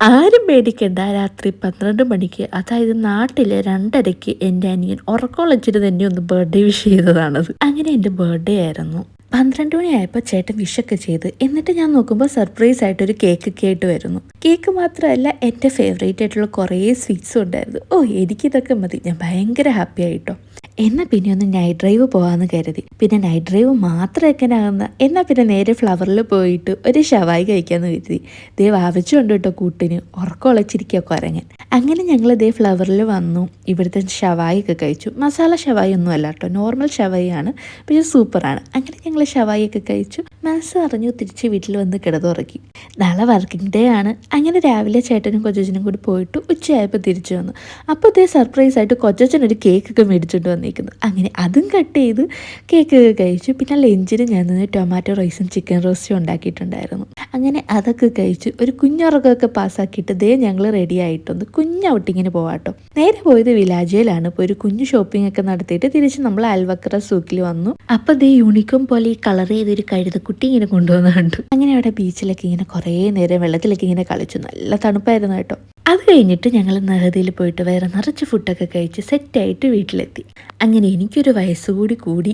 ആരും പേടിക്കണ്ട. രാത്രി 12 മണിക്ക്, അതായത് നാട്ടിലെ 2:30ക്ക് എൻ്റെ അനിയൻ ഉറക്കമുളച്ചിട്ട് തന്നെ ഒന്ന് ബർത്ത്ഡേ വിഷ് ചെയ്തതാണത്. അങ്ങനെ എൻ്റെ ബർത്ത്ഡേ ആയിരുന്നു. 12 മണിയായപ്പോൾ ചേട്ടൻ വിഷൊക്കെ ചെയ്ത്, എന്നിട്ട് ഞാൻ നോക്കുമ്പോൾ സർപ്രൈസ് ആയിട്ട് ഒരു കേക്കൊക്കെ ആയിട്ട് വരുന്നു. കേക്ക് മാത്രമല്ല, എൻ്റെ ഫേവറേറ്റ് ആയിട്ടുള്ള കുറേ സ്വീറ്റ്സും ഉണ്ടായിരുന്നു. എനിക്കിതൊക്കെ മതി. ഞാൻ ഭയങ്കര ഹാപ്പി ആയിട്ടോ. എന്നാൽ പിന്നെ ഒന്ന് നൈറ്റ് ഡ്രൈവ് പോകാമെന്ന് കരുതി. പിന്നെ നൈറ്റ് ഡ്രൈവ് മാത്രം എങ്ങനെ ആകുന്ന, എന്നാൽ പിന്നെ നേരെ ഫ്ലവറിൽ പോയിട്ട് ഒരു ഷവായി കഴിക്കാമെന്ന് കരുതി. വാവച്ചുണ്ട് കേട്ടോ കൂട്ടിന്. ഉറക്കമുളച്ചിരിക്കുക കുരങ്ങൻ. അങ്ങനെ ഞങ്ങൾ ഫ്ലവറിൽ വന്നു. ഇവിടുത്തെ ഷവായി ഒക്കെ കഴിച്ചു. മസാല ഷവായി ഒന്നും അല്ല കേട്ടോ, നോർമൽ ഷവായി ആണ്, പക്ഷേ സൂപ്പറാണ്. അങ്ങനെ ഞങ്ങൾ ഷവായി ഒക്കെ കഴിച്ചു. മനസ്സ് അറിഞ്ഞു തിരിച്ച് വീട്ടിൽ വന്ന് കിടന്നുറക്കി. നാളെ വർക്കിംഗ് ഡേ ആണ്. അങ്ങനെ രാവിലെ ചേട്ടനും കൊച്ചനും കൂടി പോയിട്ട് ഉച്ചയായപ്പോൾ തിരിച്ചു വന്നു. അപ്പോൾ സർപ്രൈസ് ആയിട്ട് കൊച്ചൻ ഒരു കേക്കൊക്കെ മേടിച്ചിട്ട് വന്നിരിക്കുന്നു. അങ്ങനെ അതും കട്ട് ചെയ്ത് കേക്കൊക്കെ കഴിച്ചു. പിന്നെ ലഞ്ചിന് ഞാൻ ടൊമാറ്റോ റൈസും ചിക്കൻ റോസ്റ്റും ഉണ്ടാക്കിയിട്ടുണ്ടായിരുന്നു. അങ്ങനെ അതൊക്കെ കഴിച്ചു. ഒരു കുഞ്ഞുറക്കമൊക്കെ പാസ്സാക്കിയിട്ട് ഞങ്ങൾ റെഡി ആയിട്ടൊന്ന് കുഞ്ഞ് ഔട്ടിങ്ങിന് പോവാട്ടോ. നേരെ പോയത് വിലാജയിലാണ്. ഇപ്പോൾ ഒരു കുഞ്ഞു ഷോപ്പിംഗ് ഒക്കെ നടത്തിയിട്ട് തിരിച്ച് നമ്മൾ അൽവക്ര സൂക്കിൽ വന്നു. അപ്പോൾ യൂണിക്കോം പോലെ ഈ കളർ ചെയ്തൊരു കഴുതക്കുട്ടി ഇങ്ങനെ കൊണ്ടുവന്ന് കണ്ടു. അങ്ങനെ അവിടെ ബീച്ചിലൊക്കെ ഇങ്ങനെ കുറേ നേരം വെള്ളത്തിലൊക്കെ ഇങ്ങനെ കളിച്ചു. നല്ല തണുപ്പായിരുന്നു കേട്ടോ. അത് കഴിഞ്ഞിട്ട് ഞങ്ങൾ നഹദിയിൽ പോയിട്ട് വേറെ നിറച്ച് ഫുഡൊക്കെ കഴിച്ച് സെറ്റായിട്ട് വീട്ടിലെത്തി. അങ്ങനെ എനിക്കൊരു വയസ്സുകൂടി കൂടി.